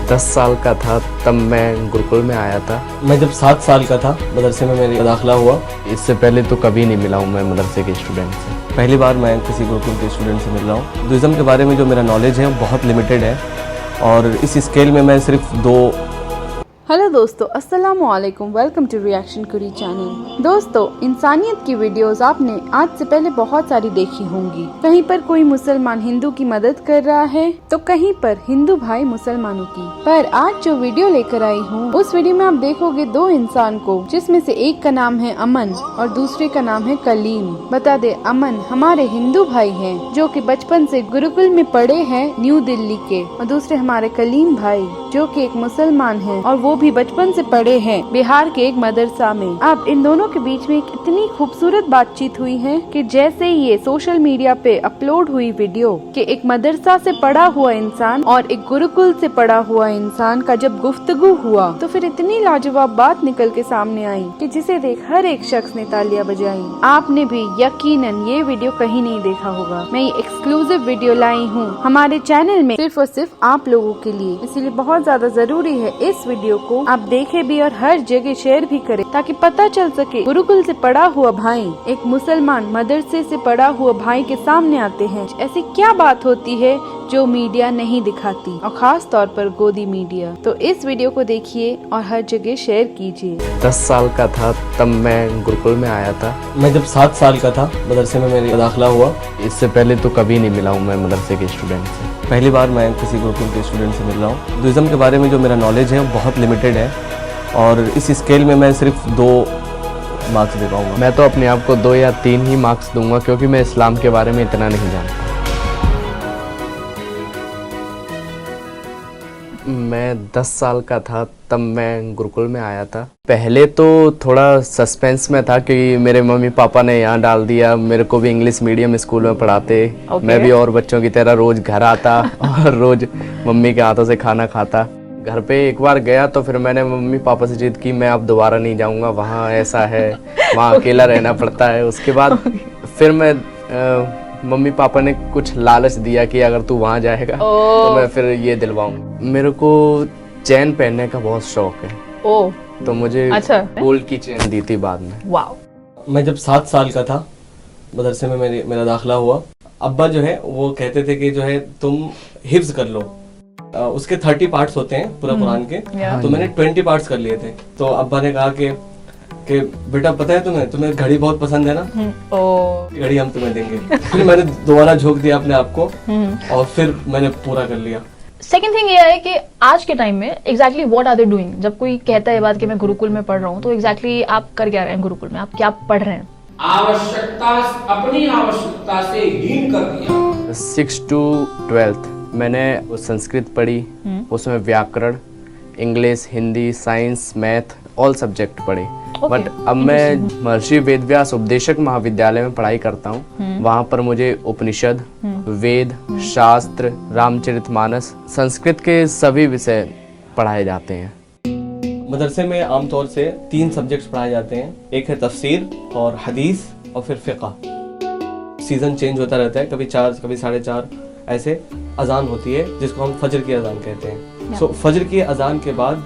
10 साल का था तब मैं गुरुकुल में आया था। मैं जब 7 साल का था मदरसे में मेरा दाखिला हुआ। इससे पहले तो कभी नहीं मिला हूँ मैं मदरसे के स्टूडेंट से। पहली बार मैं किसी गुरुकुल के स्टूडेंट से मिल रहा हूँ। हिंदुइज्म के बारे में जो मेरा नॉलेज है वो बहुत लिमिटेड है और इस स्केल में मैं सिर्फ 2। हेलो दोस्तों, अस्सलाम वालेकुम। वेलकम टू रिएक्शन कुरी चैनल। दोस्तों, इंसानियत की वीडियोस आपने आज से पहले बहुत सारी देखी होंगी। कहीं पर कोई मुसलमान हिंदू की मदद कर रहा है तो कहीं पर हिंदू भाई मुसलमानों की। पर आज जो वीडियो लेकर आई हूँ उस वीडियो में आप देखोगे 2 इंसान को, जिसमें से एक का नाम है अमन और दूसरे का नाम है कलीम। बता दे, अमन हमारे हिंदू भाई है जो की बचपन से गुरुकुल में पढ़े हैं न्यू दिल्ली के, और दूसरे हमारे कलीम भाई जो की एक मुसलमान है और वो भी बचपन से पढ़े हैं बिहार के एक मदरसा में। अब इन दोनों के बीच में एक इतनी खूबसूरत बातचीत हुई है कि जैसे ये सोशल मीडिया पे अपलोड हुई वीडियो कि एक मदरसा से पढ़ा हुआ इंसान और एक गुरुकुल से पढ़ा हुआ इंसान का जब गुफ्तगू हुआ तो फिर इतनी लाजवाब बात निकल के सामने आई कि जिसे देख हर एक शख्स ने तालियां बजाई। आपने भी यकीनन ये वीडियो कहीं नहीं देखा होगा। मैं ये एक्सक्लूसिव वीडियो लाई हूँ हमारे चैनल में सिर्फ और सिर्फ आप लोगों के लिए, इसीलिए बहुत ज्यादा जरूरी है इस वीडियो को आप देखें भी और हर जगह शेयर भी करें ताकि पता चल सके गुरुकुल से पढ़ा हुआ भाई एक मुसलमान मदरसे से पढ़ा हुआ भाई के सामने आते हैं। ऐसी क्या बात होती है जो मीडिया नहीं दिखाती, और खास तौर पर गोदी मीडिया। तो इस वीडियो को देखिए और हर जगह शेयर कीजिए। 10 साल का था तब मैं गुरुकुल में आया था। मैं जब 7 साल का था मदरसे में मेरा दाखिला हुआ। इससे पहले तो कभी नहीं मिला हूँ मैं मदरसे के स्टूडेंट से। पहली बार मैं किसी गुरुकुल के स्टूडेंट से मिल रहा हूँ। हिंदुइज्म के बारे में जो मेरा नॉलेज है वो बहुत लिमिटेड है और इस स्केल में मैं सिर्फ 2 मार्क्स दे पाऊँगा। मैं तो अपने आप को 2 या 3 ही मार्क्स दूंगा क्योंकि मैं इस्लाम के बारे में इतना नहीं जानता। मैं 10 साल का था तब मैं गुरुकुल में आया था। पहले तो थोड़ा सस्पेंस में था क्योंकि मेरे मम्मी पापा ने यहाँ डाल दिया। मेरे को भी इंग्लिश मीडियम स्कूल में पढ़ाते। मैं भी और बच्चों की तरह रोज घर आता और रोज मम्मी के हाथों से खाना खाता। घर पे एक बार गया तो फिर मैंने मम्मी पापा से जिद की मैं अब दोबारा नहीं जाऊँगा, वहाँ ऐसा है, वहाँ अकेला रहना पड़ता है। उसके बाद फिर मैं मम्मी पापा ने कुछ लालच दिया कि अगर तू वहाँ जाएगा तो मैं फिर ये दिलवाऊंगा। मेरे को चेन पहनने का बहुत शौक है। तो मुझे गोल्ड की चेन दी थी बाद में। वाह। मैं जब 7 साल का था मदरसे में मेरा दाखिला हुआ। अब्बा जो है वो कहते थे कि जो है तुम हिफ्ज कर लो। उसके 30 पार्ट्स होते हैं पूरा कुरान के, तो मैंने 20 पार्ट्स कर लिए थे। तो अब्बा ने कहा कि बेटा पता है तुम्हें घड़ी बहुत पसंद है ना, घड़ी हम तुम्हें देंगे। फिर मैंने दोबारा झोंक दिया अपने आप को और फिर मैंने पूरा कर लिया। सेकेंड थिंग ये है कि आज के टाइम में exactly what are they doing. जब कोई कहता है बात कि मैं गुरुकुल में पढ़ रहा हूँ तो एग्जैक्टली आप कर क्या रहे हैं गुरुकुल में, आप क्या पढ़ रहे हैं? आवश्यकता अपनी आवश्यकता से हीन कर दिया। 6 to 12th मैंने संस्कृत पढ़ी, उसमें व्याकरण, English, Hindi, science, math all subject पढ़े। बट अब मैं महर्षि वेदव्यास उपदेशक महाविद्यालय में पढ़ाई करता हूँ। वहाँ पर मुझे उपनिषद, वेद, शास्त्र, रामचरितमानस, संस्कृत के सभी विषय पढ़ाए जाते हैं। मदरसे में आमतौर से 3 सब्जेक्ट्स पढ़ाए जाते हैं। एक है तफसीर और हदीस और फिर फ़िक़्ह। सीजन चेंज होता रहता है, कभी 4 कभी 4:30 ऐसे। अजान होती है जिसको हम फजर की अजान कहते हैं। सो फजर की अजान के बाद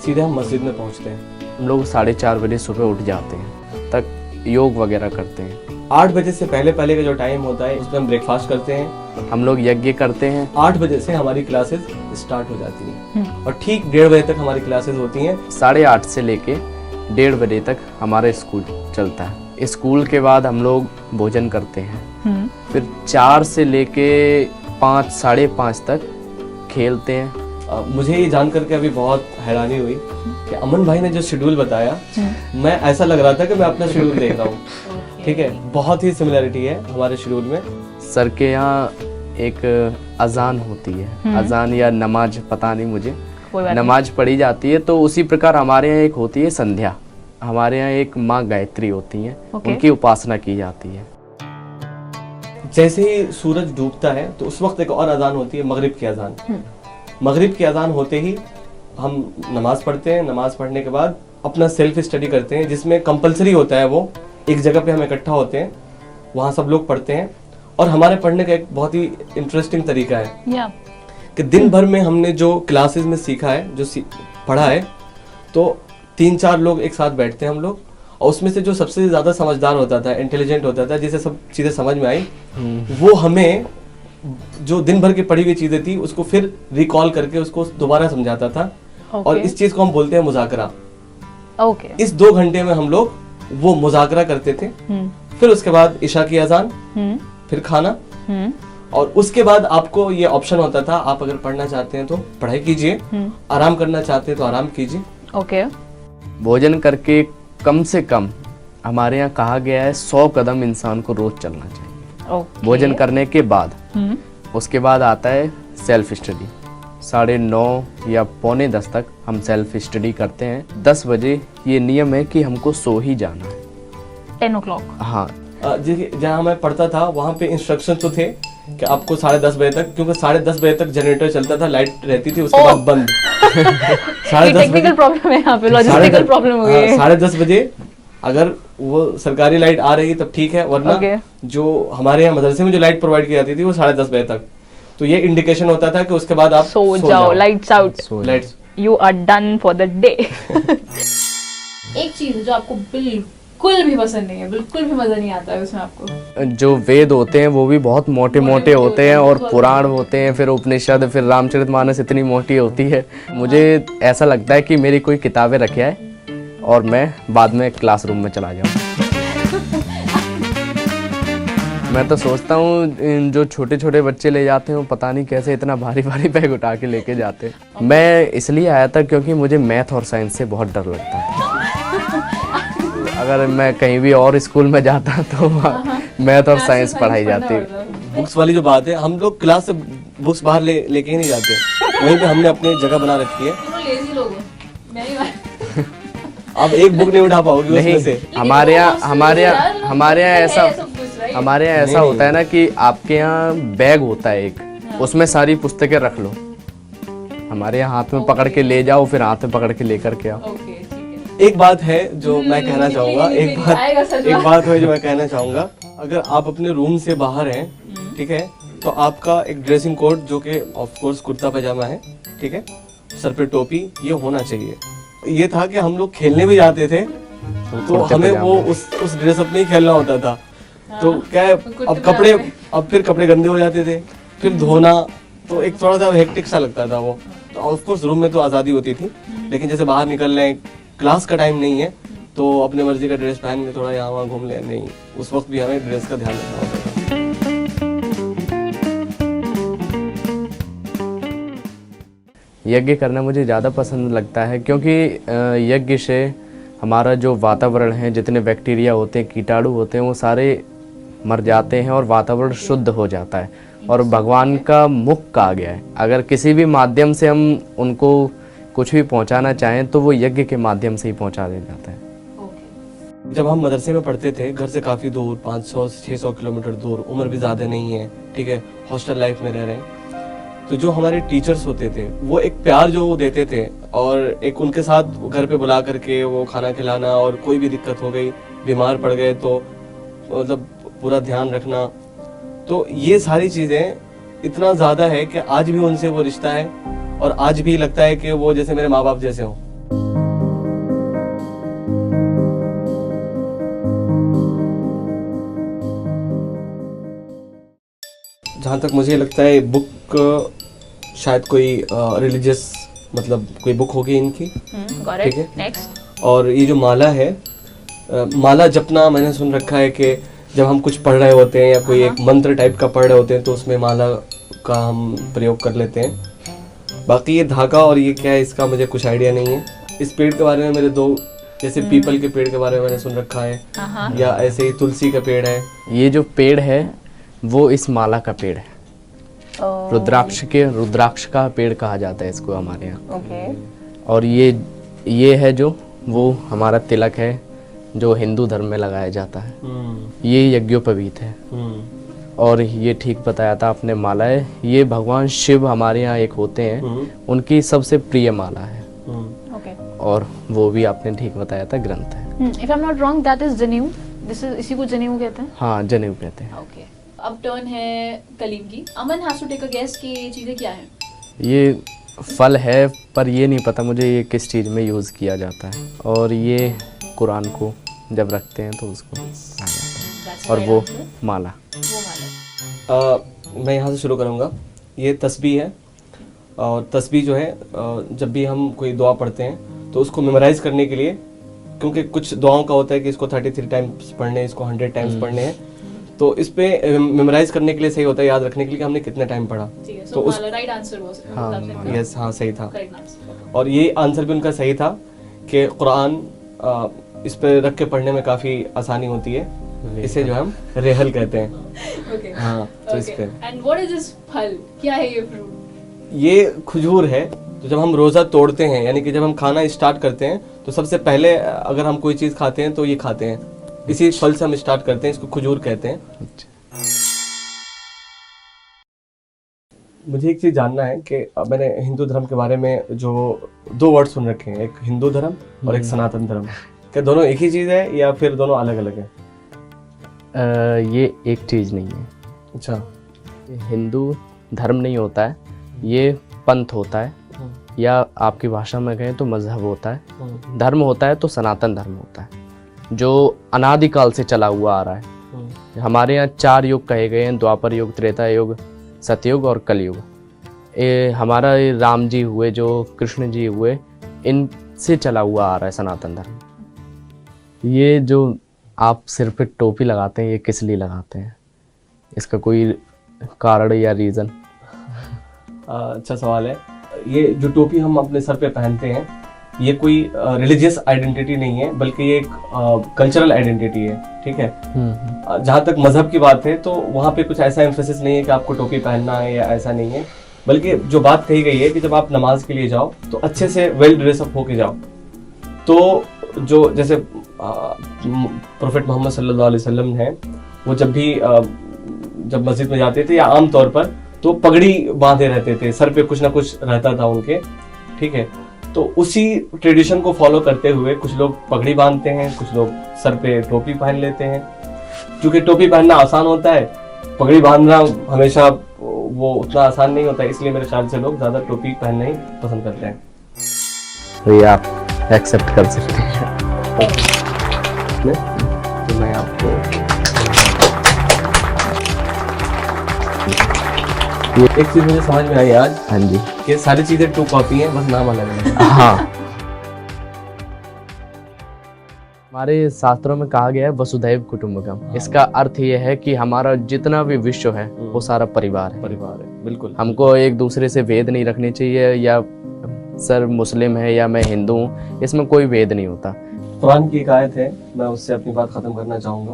सीधे हम मस्जिद में पहुंचते हैं। हम लोग 4:30 बजे सुबह उठ जाते हैं, तक योग वगैरह करते हैं। 8 बजे से पहले का जो टाइम होता है उसमें हम ब्रेकफास्ट करते हैं। हम लोग यज्ञ करते हैं। 8 बजे से हमारी क्लासेस स्टार्ट हो जाती हैं और ठीक 1:30 बजे तक हमारी क्लासेस होती हैं। 8:30 से लेके 1:30 बजे तक हमारा स्कूल चलता है। स्कूल के बाद हम लोग भोजन करते हैं। फिर 4 से लेके 5 साढ़े 5 तक खेलते हैं। मुझे ये जानकर के अभी बहुत हैरानी हुई कि अमन भाई ने जो शेड्यूल बताया, मैं ऐसा लग रहा था कि मैं अपना शेड्यूल देख रहा हूँ। ठीक है, बहुत ही सिमिलरिटी है हमारे शेड्यूल में। सर के यहाँ एक अजान होती है, अजान या नमाज पता नहीं मुझे, नमाज पढ़ी जाती है। तो उसी प्रकार हमारे यहाँ एक होती है संध्या। हमारे यहाँ एक माँ गायत्री होती है, उनकी उपासना की जाती है। जैसे ही सूरज डूबता है तो उस वक्त एक और अजान होती है, मगरिब की अजान। मगरिब की अजान होते ही हम नमाज पढ़ते हैं। नमाज पढ़ने के बाद अपना सेल्फ स्टडी करते हैं, जिसमें कंपलसरी होता है वो एक जगह पे हम इकट्ठा होते हैं, वहाँ सब लोग पढ़ते हैं। और हमारे पढ़ने का एक बहुत ही इंटरेस्टिंग तरीका है कि दिन भर में हमने जो क्लासेस में सीखा है, जो पढ़ा है, तो 3-4 लोग एक साथ बैठते हैं हम लोग, और उसमें से जो सबसे ज्यादा समझदार होता था, इंटेलिजेंट होता था, जिसे सब चीजें समझ में आई, वो हमें जो दिन भर की पढ़ी हुई चीजें थी उसको फिर रिकॉल करके उसको दोबारा समझाता था। और इस चीज को हम बोलते हैं मुज़ाकरा। इस 2 घंटे में हम लोग वो मुज़ाकरा करते थे। फिर उसके बाद इशा की अजान, फिर खाना, और उसके बाद आपको ये ऑप्शन होता था, आप अगर पढ़ना चाहते हैं तो पढ़ाई कीजिए, आराम करना चाहते हैं तो आराम कीजिए। भोजन करके कम से कम हमारे यहाँ कहा गया है 100 कदम इंसान को रोज चलना चाहिए। भोजन करने के बाद उसके बाद आता है सेल्फ स्टडी। 9:30 या 9:45 तक हम सेल्फ स्टडी करते हैं। 10 बजे ये नियम है कि हमको सो ही जाना है। 10 o'clock। हाँ, जहाँ मैं पढ़ता था वहाँ पे इंस्ट्रक्शन तो थे कि आपको 10:30 बजे तक, क्योंकि 10:30 बजे तक जनरेटर चलता था, लाइट रहती थी, उसके बाद बंद। 10:30 टेक्निकल प्रॉब्लम है यहाँ पे, लॉजिस्टिकल प्रॉब्लम हो गई है। 10:30 बजे अगर वो सरकारी लाइट आ रही तब ठीक है, वरना जो हमारे यहाँ मदरसे में जो लाइट प्रोवाइड की जाती थी वो 10:30 बजे तक, तो ये इंडिकेशन होता था कि उसके बाद आप सो जाओ, lights out, lights, you are done for the day. एक चीज जो आपको बिल्कुल भी पसंद नहीं है, बिल्कुल भी मजा नहीं आता है उसमें आपको? जो वेद होते हैं वो भी बहुत मोटे मोटे होते हैं, और पुराण होते हैं, फिर उपनिषद, फिर रामचरितमानस इतनी मोटी होती है। मुझे ऐसा लगता है कि मेरी कोई किताबें रखे है और मैं बाद में क्लासरूम में चला जाऊँ। मैं तो सोचता हूँ जो छोटे छोटे बच्चे ले जाते हैं वो पता नहीं कैसे इतना भारी भारी बैग उठा के लेके जाते हैं। मैं इसलिए आया था क्योंकि मुझे मैथ और साइंस से बहुत डर लगता है। अगर मैं कहीं भी और स्कूल में जाता तो मैथ और साइंस पढ़ाई जाती। बुक्स वाली जो बात है, हम लोग क्लास से बुक्स बाहर लेके ही नहीं जाते, वहीं पे हमने अपनी जगह बना रखी है। लेजी लोग हैं, मैं ही आप एक बुक नहीं उठा पाओगे उसमें से। हमारे यहाँ ऐसा होता है ना कि आपके यहाँ बैग होता है एक, उसमें सारी पुस्तकें रख लो। हमारे यहाँ हाथ में पकड़ के ले जाओ, फिर हाथ में पकड़ के लेकर के आओ। एक बात है जो मैं कहना चाहूंगा, एक बात है जो मैं कहना चाहूंगा, अगर आप अपने रूम से बाहर हैं, ठीक है, तो आपका एक ड्रेसिंग कोड जो कि ऑफ कोर्स कुर्ता पैजामा है, ठीक है, सर पे टोपी, ये होना चाहिए। ये था कि हम लोग खेलने भी जाते थे तो हमें वो उस ड्रेसअप में ही खेलना होता था। तो क्या है, अब फिर कपड़े गंदे हो जाते थे, फिर धोना, तो एक थोड़ा सा हेक्टिक सा लगता था वो। तो ऑफ कोर्स रूम में तो आज़ादी होती थी, लेकिन जैसे बाहर निकल रहे हैं, क्लास का टाइम नहीं है, तो अपने मर्जी का ड्रेस पहन के थोड़ा यहाँ वहाँ घूम ले, नहीं, उस वक्त भी हमें ड्रेस का ध्यान रखना होता था। यज्ञ करना मुझे ज़्यादा पसंद लगता है क्योंकि यज्ञ से हमारा जो वातावरण है, जितने बैक्टीरिया होते हैं, कीटाणु होते हैं, वो सारे मर जाते हैं और वातावरण शुद्ध हो जाता है। और भगवान का मुख कहा गया है, अगर किसी भी माध्यम से हम उनको कुछ भी पहुंचाना चाहें तो वो यज्ञ के माध्यम से ही पहुंचा दिया जाता है। जब हम मदरसे में पढ़ते थे, घर से काफ़ी दूर, 500-600 किलोमीटर दूर, उम्र भी ज़्यादा नहीं है, ठीक है, हॉस्टल लाइफ में रह रहे हैं, तो जो हमारे टीचर्स होते थे वो एक प्यार जो वो देते थे, और एक उनके साथ घर पे बुला करके वो खाना खिलाना, और कोई भी दिक्कत हो गई, बीमार पड़ गए तो मतलब पूरा ध्यान रखना, तो ये सारी चीज़ें इतना ज़्यादा है कि आज भी उनसे वो रिश्ता है, और आज भी लगता है कि वो जैसे मेरे माँ बाप जैसे हों। जहाँ तक मुझे लगता है बुक शायद कोई रिलीजियस मतलब कोई बुक होगी इनकी, ठीक है। नेक्स्ट, और ये जो माला है, माला जपना मैंने सुन रखा है कि जब हम कुछ पढ़ रहे होते हैं या कोई एक मंत्र टाइप का पढ़ रहे होते हैं तो उसमें माला का हम प्रयोग कर लेते हैं। बाकी ये धागा और ये क्या है इसका मुझे कुछ आइडिया नहीं है। इस पेड़ के बारे में मेरे दो, जैसे पीपल के पेड़ के बारे में मैंने सुन रखा है, या ऐसे ही तुलसी का पेड़ है। ये जो पेड़ है वो इस माला का पेड़ है। रुद्राक्ष का पेड़ कहा जाता है इसको हमारे यहाँ। और ये है जो वो हमारा तिलक है जो हिंदू धर्म में लगाया जाता है। ये यज्ञोपवीत है। और ये ठीक बताया था आपने, माला है, ये भगवान शिव हमारे यहाँ एक होते हैं, उनकी सबसे प्रिय माला है। और वो भी आपने ठीक बताया था, ग्रंथ है। If I am not wrong that is जनेऊ, इसी को जनेऊ कहते हैं। हाँ, जनेऊ कहते हैं। ओके, अब टर्न है कलीम की। Aman has to take a guess कि ये चीजें क्या हैं। ये फल है, पर ये नहीं पता मुझे ये किस चीज़ में यूज़ किया जाता है। और ये कुरान को जब रखते हैं तो उसको कहा जाता है, और वो माला। मैं यहाँ से शुरू करूँगा। ये तस्बीह है, और तस्बीह जो है जब भी हम कोई दुआ पढ़ते हैं तो उसको मेमोराइज करने के लिए, क्योंकि कुछ दुआओं का होता है कि इसको 33 टाइम्स पढ़ने, इसको 100 टाइम्स पढ़ने हैं, तो इस पे मेमोराइज करने के लिए सही होता है, याद रखने के लिए कि हमने कितने टाइम पढ़ा। तो उस राइट आंसर वाज यस, हाँ सही था। Correct answer. और ये आंसर भी उनका सही था कि कुरान इस पे रख के पढ़ने में काफ़ी आसानी होती है, इसे जो हम रेहल कहते हैं। ओके हाँ, तो इस पे एंड व्हाट इज दिस फल, क्या है ये फ्रूट? ये खजूर है। तो जब हम रोज़ा तोड़ते हैं, यानी कि जब हम खाना स्टार्ट करते हैं, तो सबसे पहले अगर हम कोई चीज़ खाते हैं तो ये खाते हैं, इसी फल से हम स्टार्ट करते हैं, इसको खजूर कहते हैं। मुझे एक चीज़ जानना है कि मैंने हिंदू धर्म के बारे में जो 2 वर्ड सुन रखे हैं, एक हिंदू धर्म और एक सनातन धर्म, क्या दोनों एक ही चीज़ है या फिर दोनों अलग अलग है? ये एक चीज़ नहीं है। अच्छा, ये हिंदू धर्म नहीं होता है, ये पंथ होता है, या आपकी भाषा में कहें तो मजहब होता है। धर्म होता है तो सनातन धर्म होता है, जो अनादिकाल से चला हुआ आ रहा है। हमारे यहाँ 4 युग कहे गए हैं, द्वापर युग, त्रेता युग, सतयुग और कलयुग। हमारा राम जी हुए, जो कृष्ण जी हुए, इनसे चला हुआ आ रहा है सनातन धर्म। ये जो आप सिर पे टोपी लगाते हैं, ये किस लिए लगाते हैं? इसका कोई कारण या रीज़न? अच्छा सवाल है। ये जो टोपी हम अपने सर पे पहनते हैं, ये कोई रिलीजियस आइडेंटिटी नहीं है, बल्कि ये एक कल्चरल आइडेंटिटी है। ठीक है। जहाँ तक मजहब की बात है तो वहाँ पे कुछ ऐसा एम्फेसिस नहीं है कि आपको टोपी पहनना है, या ऐसा नहीं है, बल्कि जो बात कही गई है कि जब आप नमाज के लिए जाओ तो अच्छे से वेल ड्रेसअप होके जाओ। तो जो जैसे प्रोफेट मोहम्मद सल्लल्लाहु अलैहि वसल्लम है, वो जब भी जब मस्जिद में जाते थे या आम तौर पर, तो पगड़ी बांधे रहते थे, सर पे कुछ ना कुछ रहता था उनके। ठीक है। तो उसी ट्रेडिशन को फॉलो करते हुए कुछ लोग पगड़ी बांधते हैं, कुछ लोग सर पे टोपी पहन लेते हैं। क्योंकि टोपी पहनना आसान होता है, पगड़ी बांधना हमेशा वो उतना आसान नहीं होता है, इसलिए मेरे ख्याल से लोग ज्यादा टोपी पहनना ही पसंद करते हैं। तो ये आप एक्सेप्ट कर सकते हैं। तो मैं आपको एक चीज मुझे समझ में आई आज, हाँ जी, कि सारी चीजें 2 कॉपी हैं, बस नाम अलग है। हाँ। हमारे शास्त्रों में कहा गया है वसुधैव कुटुंबकम। इसका अर्थ ये है कि हमारा जितना भी विश्व है वो सारा परिवार है। परिवार है, बिल्कुल। हमको एक दूसरे से भेद नहीं रखने चाहिए, या सर मुस्लिम है या मैं हिंदू हूँ, इसमें कोई भेद नहीं होता। कुरान की एक आयत है, मैं उससे अपनी बात खत्म करना चाहूँगा।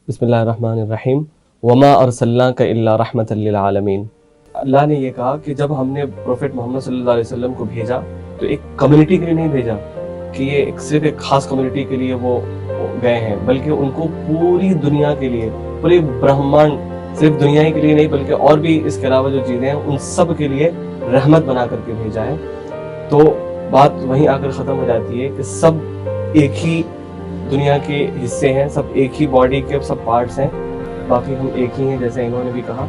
बिस्मिल्लाहिर्रहमानिर्रहीम, वमा अरसलनाका इल्ला रहमतल लिल आलमीन। अल्लाह ने ये कहा कि जब हमने प्रोफेट मोहम्मद सल्लल्लाहु अलैहि वसल्लम को भेजा तो एक कम्युनिटी के लिए नहीं भेजा कि ये सिर्फ एक खास कम्युनिटी के लिए वो गए हैं, बल्कि उनको पूरी दुनिया के लिए, पूरे ब्रह्मांड, सिर्फ दुनिया ही के लिए नहीं बल्कि और भी इसके अलावा जो चीज़ें हैं उन सब के लिए रहमत बना करके भेजा है। तो बात वहीं आकर ख़त्म हो जाती है कि सब एक ही दुनिया के हिस्से हैं, सब एक ही बॉडी के सब पार्ट्स हैं, बाकी हम एक ही हैं, जैसे इन्होंने भी कहा।